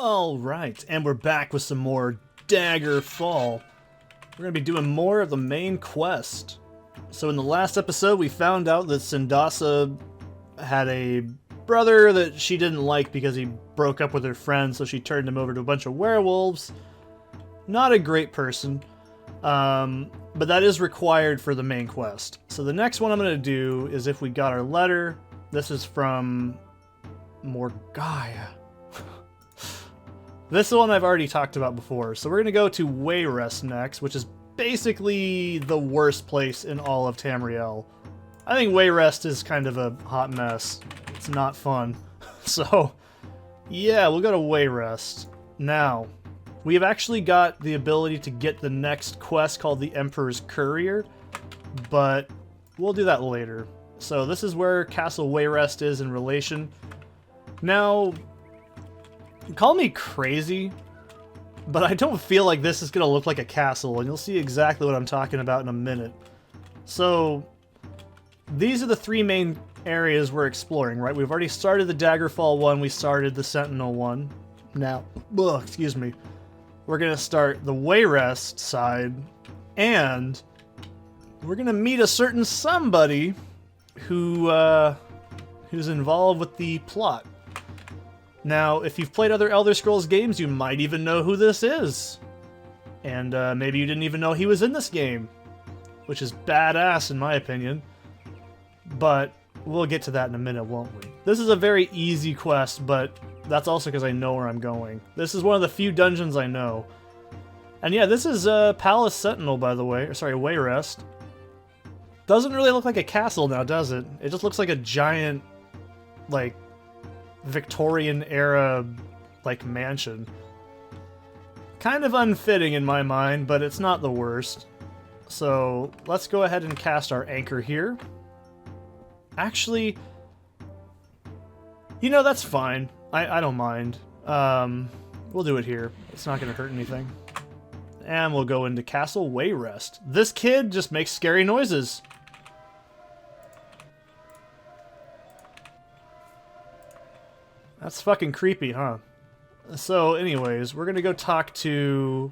Alright, and we're back with some more Daggerfall. We're going to be doing more of the main quest. So in the last episode, we found out that Sindasa had a brother that she didn't like because he broke up with her friend, so she turned him over to a bunch of werewolves. Not a great person, but that is required for the main quest. So the next one I'm going to do is if we got our letter. This is from Morgaya. This is the one I've already talked about before. So we're going to go to Wayrest next, which is basically the worst place in all of Tamriel. I think Wayrest is kind of a hot mess. It's not fun. So, yeah, we'll go to Wayrest. Now, we have actually got the ability to get the next quest called the Emperor's Courier, but we'll do that later. So this is where Castle Wayrest is in relation. Now, call me crazy, but I don't feel like this is going to look like a castle, and you'll see exactly what I'm talking about in a minute. So, these are the three main areas we're exploring, right? We've already started the Daggerfall one, we started the Sentinel one. Now, excuse me. We're going to start the Wayrest side, and we're going to meet a certain somebody who's involved with the plot. Now, if you've played other Elder Scrolls games, you might even know who this is. And maybe you didn't even know he was in this game, which is badass in my opinion. But we'll get to that in a minute, won't we? This is a very easy quest, but that's also because I know where I'm going. This is one of the few dungeons I know. And yeah, this is Palace Sentinel, by the way. Or sorry, Wayrest. Doesn't really look like a castle now, does it? It just looks like a giant, like, Victorian era like mansion. Kind of unfitting in my mind, but it's not the worst. So let's go ahead and cast our anchor here. Actually, you know, that's fine. I don't mind. We'll do it here. It's not going to hurt anything. And we'll go into Castle Wayrest. This kid just makes scary noises. That's fucking creepy, huh? So, anyways, we're gonna go talk to...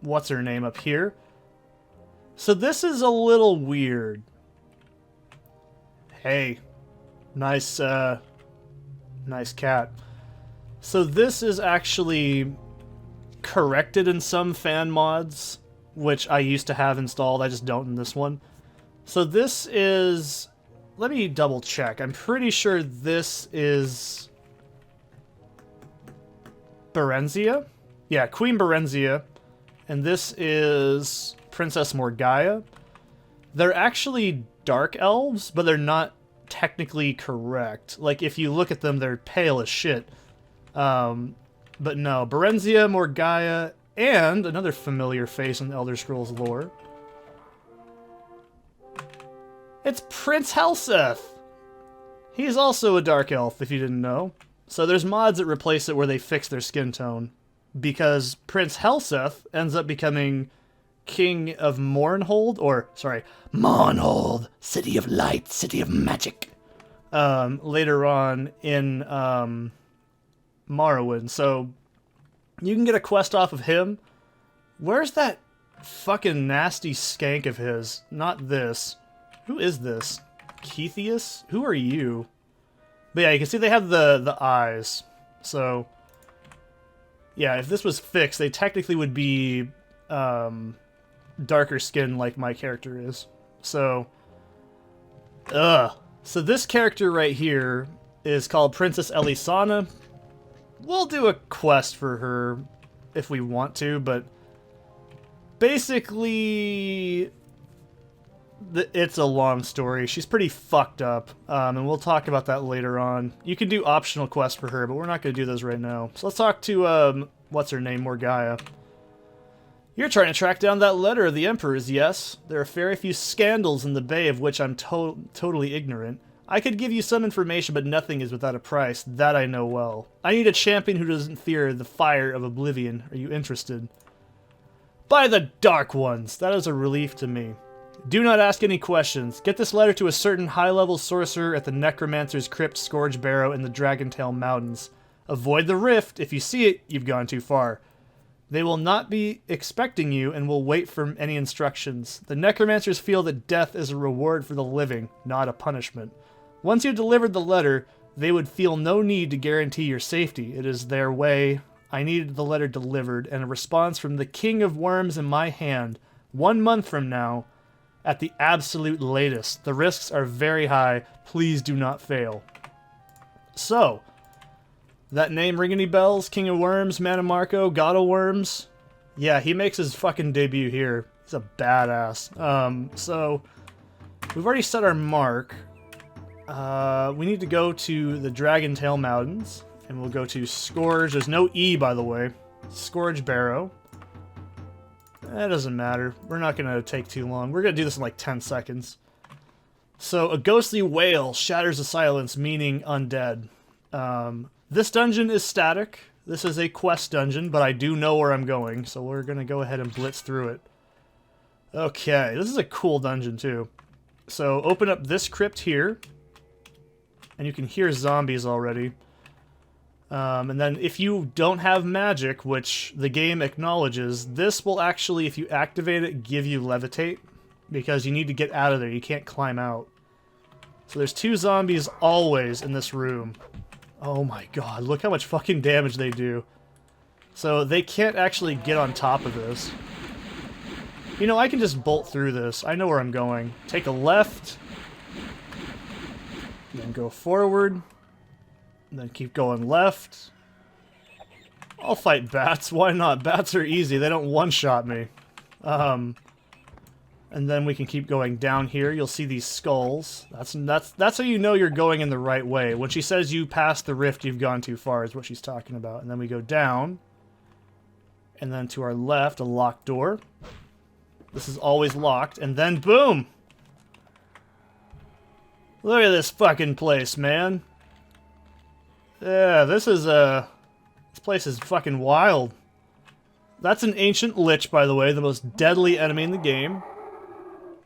what's-her-name up here. So this is a little weird. Hey. Nice, nice cat. So this is actually corrected in some fan mods, which I used to have installed, I just don't in this one. So this is... let me double check. I'm pretty sure this is... Berenzia? Yeah, Queen Berenzia. And this is Princess Morgaya. They're actually dark elves, but they're not technically correct. Like, if you look at them, they're pale as shit. But no, Berenzia, Morgaya, and another familiar face in Elder Scrolls lore. It's Prince Helseth! He's also a dark elf, if you didn't know. So there's mods that replace it where they fix their skin tone. Because Prince Helseth ends up becoming King of Mournhold, or, sorry, Mournhold, City of Light, City of Magic. Later on in Morrowind. So you can get a quest off of him. Where's that fucking nasty skank of his? Not this. Who is this? Keithius? Who are you? But yeah, you can see they have the eyes. So, yeah, if this was fixed, they technically would be darker skin like my character is. So, So this character right here is called Princess Elisana. We'll do a quest for her if we want to, but basically... it's a long story. She's pretty fucked up, and we'll talk about that later on. You can do optional quests for her, but we're not going to do those right now. So let's talk to, what's-her-name, Morgaya. You're trying to track down that letter of the Emperor's, yes? There are very few scandals in the Bay of which I'm totally ignorant. I could give you some information, but nothing is without a price. That I know well. I need a champion who doesn't fear the fire of oblivion. Are you interested? By the Dark Ones! That is a relief to me. Do not ask any questions. Get this letter to a certain high-level sorcerer at the Necromancer's Crypt Scourge Barrow in the Dragontail Mountains. Avoid the rift. If you see it, you've gone too far. They will not be expecting you and will wait for any instructions. The necromancers feel that death is a reward for the living, not a punishment. Once you've delivered the letter, they would feel no need to guarantee your safety. It is their way. I needed the letter delivered and a response from the King of Worms in my hand 1 month from now at the absolute latest. The risks are very high. Please do not fail. So, that name ring any bells? King of Worms, Mannimarco, God of Worms? Yeah, he makes his fucking debut here. He's a badass. So, we've already set our mark. We need to go to the Dragon Tail Mountains, and we'll go to Scourge. There's no E, by the way. Scourge Barrow. That doesn't matter. We're not going to take too long. We're going to do this in like 10 seconds. So, a ghostly wail shatters the silence, meaning undead. This dungeon is static. This is a quest dungeon, but I do know where I'm going, so we're going to go ahead and blitz through it. Okay, this is a cool dungeon, too. So, open up this crypt here, and you can hear zombies already. And then if you don't have magic, which the game acknowledges, this will actually, if you activate it, give you levitate, because you need to get out of there. You can't climb out. So there's 2 zombies always in this room. Oh my god, look how much fucking damage they do. So they can't actually get on top of this. You know, I can just bolt through this. I know where I'm going. Take a left. Then go forward. And then keep going left. I'll fight bats. Why not? Bats are easy. They don't one-shot me. And then we can keep going down here. You'll see these skulls. That's how you know you're going in the right way. When she says you passed the rift, you've gone too far, is what she's talking about. And then we go down. And then to our left, a locked door. This is always locked. And then, boom! Look at this fucking place, man. Yeah, this place is fucking wild. That's an ancient lich, by the way, the most deadly enemy in the game.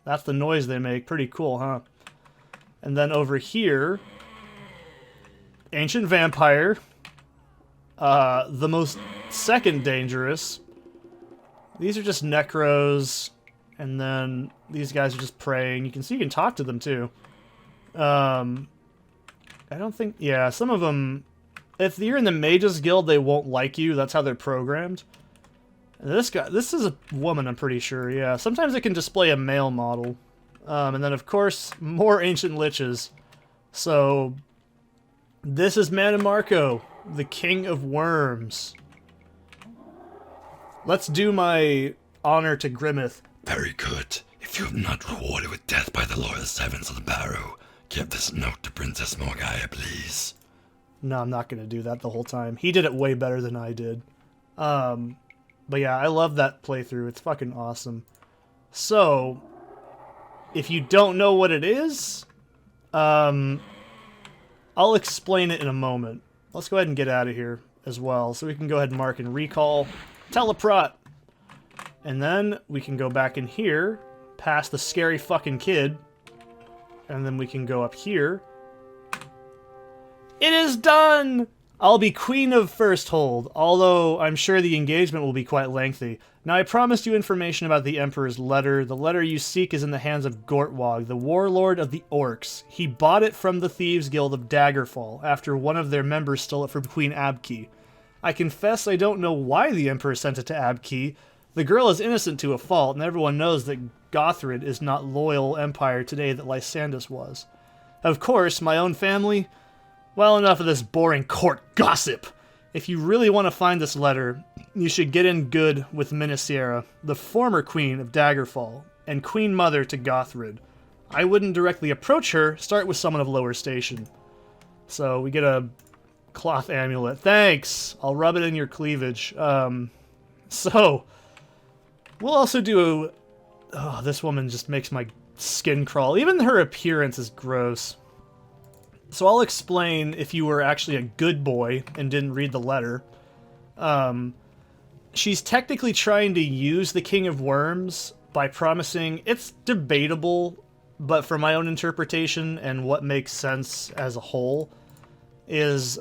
That's the noise they make. Pretty cool, huh? And then over here, ancient vampire. The most second dangerous. These are just necros, and then these guys are just praying. You can see you can talk to them too. I don't think... Yeah, some of them... If you're in the Mages Guild, they won't like you. That's how they're programmed. And this guy... This is a woman, I'm pretty sure, yeah. Sometimes it can display a male model. And then, of course, more Ancient Liches. So... This is Mannimarco, the King of Worms. Let's do my honor to Grimmeth. Very good. If you have not rewarded with death by the loyal servants of the Barrow, give this note to Princess Morgaya, please. No, I'm not going to do that the whole time. He did it way better than I did. But yeah, I love that playthrough. It's fucking awesome. So, if you don't know what it is, I'll explain it in a moment. Let's go ahead and get out of here as well. So we can go ahead and mark and recall Teleprot. And then we can go back in here, past the scary fucking kid. And then we can go up here. It is done! I'll be Queen of First Hold, although I'm sure the engagement will be quite lengthy. Now, I promised you information about the Emperor's letter. The letter you seek is in the hands of Gortwog, the warlord of the Orcs. He bought it from the Thieves' Guild of Daggerfall, after one of their members stole it from Queen Abki. I confess I don't know why the Emperor sent it to Abki. The girl is innocent to a fault, and everyone knows that Gothrid is not loyal empire today that Lysandus was. Of course, my own family... Well, enough of this boring court gossip. If you really want to find this letter, you should get in good with Minisera, the former queen of Daggerfall, and queen mother to Gothrid. I wouldn't directly approach her, start with someone of lower station. So, we get a cloth amulet. Thanks! I'll rub it in your cleavage. So, we'll also do... Oh, this woman just makes my skin crawl. Even her appearance is gross. So I'll explain if you were actually a good boy and didn't read the letter. She's technically trying to use the King of Worms by promising... It's debatable, but for my own interpretation and what makes sense as a whole, is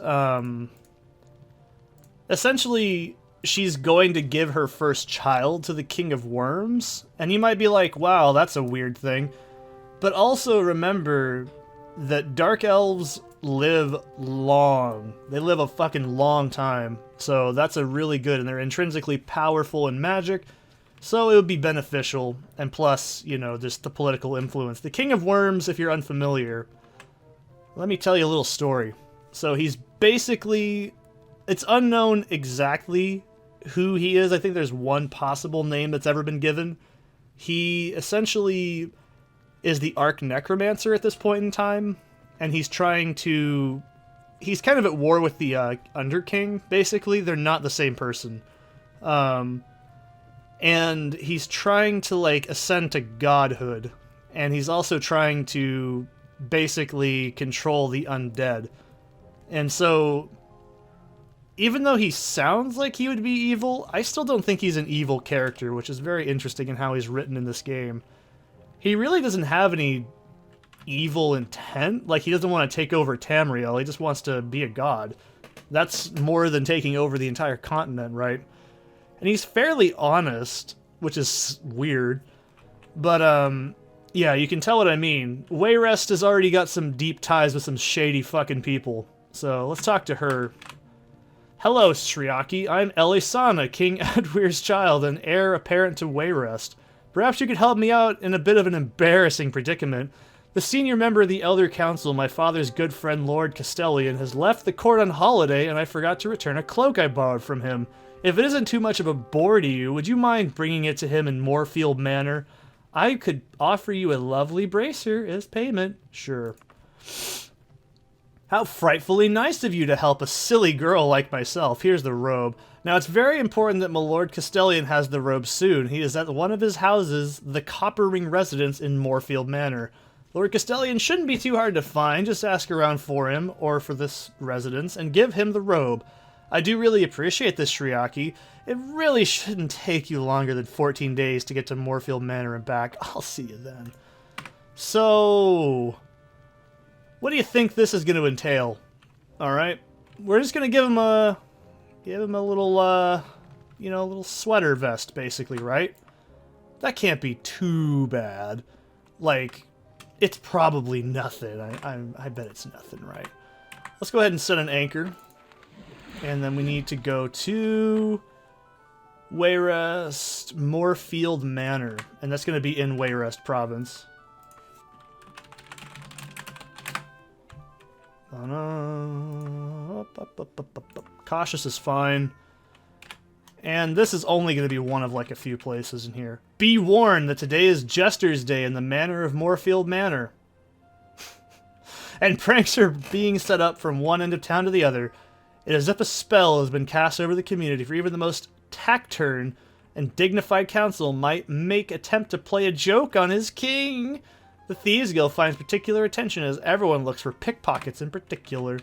essentially, she's going to give her first child to the King of Worms. And you might be like, wow, that's a weird thing. But also remember that Dark Elves live long. They live a fucking long time. So that's a really good, and they're intrinsically powerful in magic. So it would be beneficial. And plus, you know, just the political influence. The King of Worms, if you're unfamiliar, let me tell you a little story. So he's basically, it's unknown exactly who he is. I think there's one possible name that's ever been given. He essentially is the Arch Necromancer at this point in time, and he's trying to... He's kind of at war with the Underking, basically. They're not the same person. And he's trying to, like, ascend to godhood, and he's also trying to basically control the undead. And so, even though he sounds like he would be evil, I still don't think he's an evil character, which is very interesting in how he's written in this game. He really doesn't have any evil intent. Like, he doesn't want to take over Tamriel, he just wants to be a god. That's more than taking over the entire continent, right? And he's fairly honest, which is weird. But, yeah, you can tell what I mean. Wayrest has already got some deep ties with some shady fucking people. So, let's talk to her. Hello, Shriaki. I'm Elisana, King Edwir's child and heir apparent to Wayrest. Perhaps you could help me out in a bit of an embarrassing predicament. The senior member of the Elder Council, my father's good friend Lord Castellian, has left the court on holiday, and I forgot to return a cloak I borrowed from him. If it isn't too much of a bore to you, would you mind bringing it to him in Moorfield Manor? I could offer you a lovely bracer as payment. Sure. How frightfully nice of you to help a silly girl like myself. Here's the robe. Now, it's very important that my Lord Castellian has the robe soon. He is at one of his houses, the Copper Ring Residence in Moorfield Manor. Lord Castellian shouldn't be too hard to find. Just ask around for him, or for this residence, and give him the robe. I do really appreciate this, Shriaki. It really shouldn't take you longer than 14 days to get to Moorfield Manor and back. I'll see you then. So, what do you think this is going to entail? Alright, we're just going to give him a little, you know, little sweater vest, basically, right? That can't be too bad. Like, it's probably nothing. I bet it's nothing, right? Let's go ahead and set an anchor. And then we need to go to Wayrest Moorfield Manor. And that's going to be in Wayrest Province. Cautious is fine. And this is only going to be one of like a few places in here. Be warned that today is Jester's Day in the manor of Moorfield Manor. And pranks are being set up from one end of town to the other. It is as if a spell has been cast over the community, for even the most taciturn and dignified council might make attempt to play a joke on his king. The Thieves Guild finds particular attention as everyone looks for pickpockets in particular.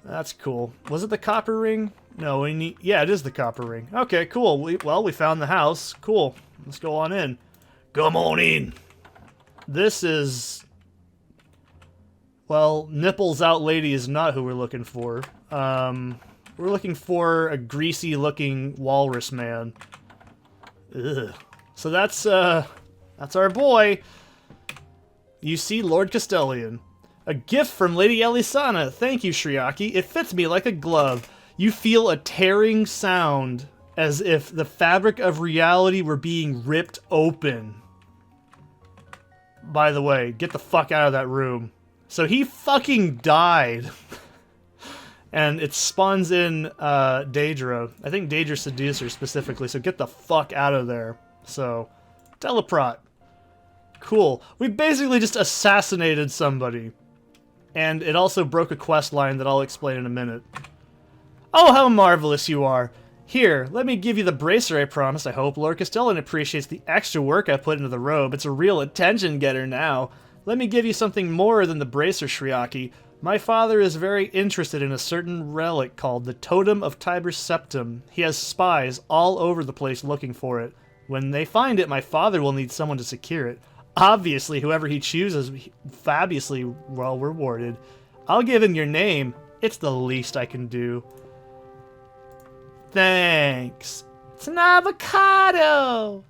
That's cool. Was it the copper ring? No, we need... Yeah, it is the copper ring. Okay, cool. We found the house. Cool. Let's go on in. Come on in. This is... Well, Nipples Out Lady is not who we're looking for. We're looking for a greasy-looking walrus man. Ugh. So that's our boy. You see Lord Castellian. A gift from Lady Elisana. Thank you, Shriaki. It fits me like a glove. You feel a tearing sound as if the fabric of reality were being ripped open. By the way, get the fuck out of that room. So he fucking died. And it spawns in Daedra. I think Daedra Seducer specifically, so get the fuck out of there. So, Teleprot. Cool. We basically just assassinated somebody. And it also broke a quest line that I'll explain in a minute. Oh, how marvelous you are. Here, let me give you the bracer I promised. I hope Lord Castellan appreciates the extra work I put into the robe. It's a real attention getter now. Let me give you something more than the bracer, Shriaki. My father is very interested in a certain relic called the Totem of Tiber Septim. He has spies all over the place looking for it. When they find it, my father will need someone to secure it. Obviously, whoever he chooses, fabulously well rewarded. I'll give him your name. It's the least I can do. Thanks. It's an avocado.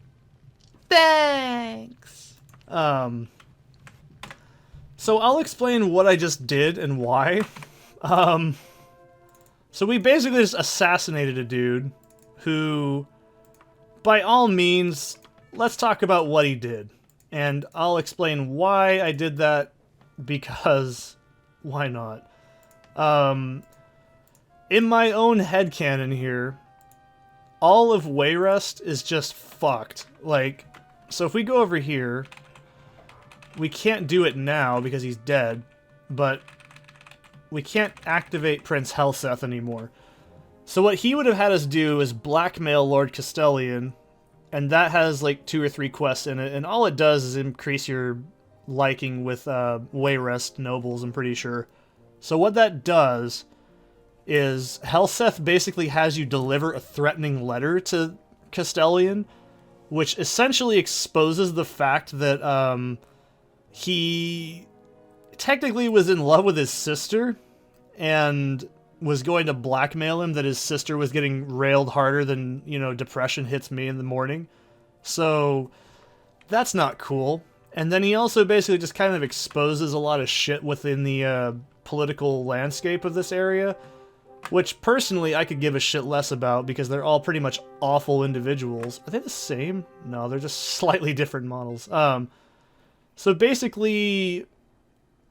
Thanks. So I'll explain what I just did and why. So we basically just assassinated a dude who, by all means, let's talk about what he did. And I'll explain why I did that, because why not? In my own headcanon here, all of Wayrest is just fucked. Like, so if we go over here, we can't do it now because he's dead, but we can't activate Prince Helseth anymore. So what he would have had us do is blackmail Lord Castellian, and that has like 2 or 3 quests in it, and all it does is increase your liking with Wayrest nobles, I'm pretty sure. So what that does is Helseth basically has you deliver a threatening letter to Castellian, which essentially exposes the fact that he technically was in love with his sister and was going to blackmail him that his sister was getting railed harder than, you know, depression hits me in the morning. So that's not cool. And then he also basically just kind of exposes a lot of shit within the political landscape of this area, which personally I could give a shit less about because they're all pretty much awful individuals. Are they the same? No, they're just slightly different models. So basically,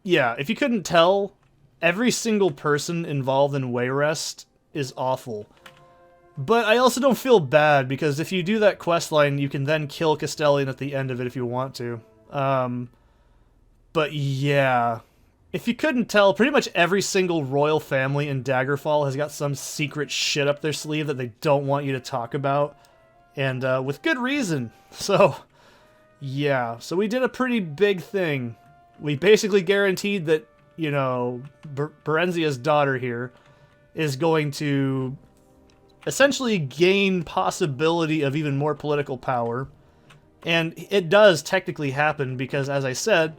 yeah, if you couldn't tell, every single person involved in Wayrest is awful. But I also don't feel bad, because if you do that questline, you can then kill Castellian at the end of it if you want to. But yeah, if you couldn't tell, pretty much every single royal family in Daggerfall has got some secret shit up their sleeve that they don't want you to talk about. And with good reason. So, yeah. So we did a pretty big thing. We basically guaranteed that, you know, Berenzia's daughter here is going to essentially gain possibility of even more political power. And it does technically happen because, as I said,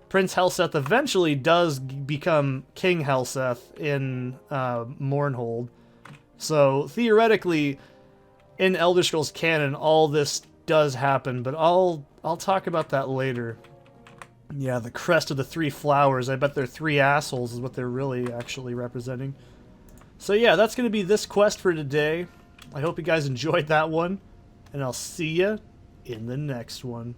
Prince Helseth eventually does become King Helseth in Mournhold. So theoretically, in Elder Scrolls canon, all this does happen, but I'll talk about that later. Yeah, the crest of the 3 flowers. I bet they're 3 assholes is what they're really actually representing. So yeah, that's going to be this quest for today. I hope you guys enjoyed that one, and I'll see ya in the next one.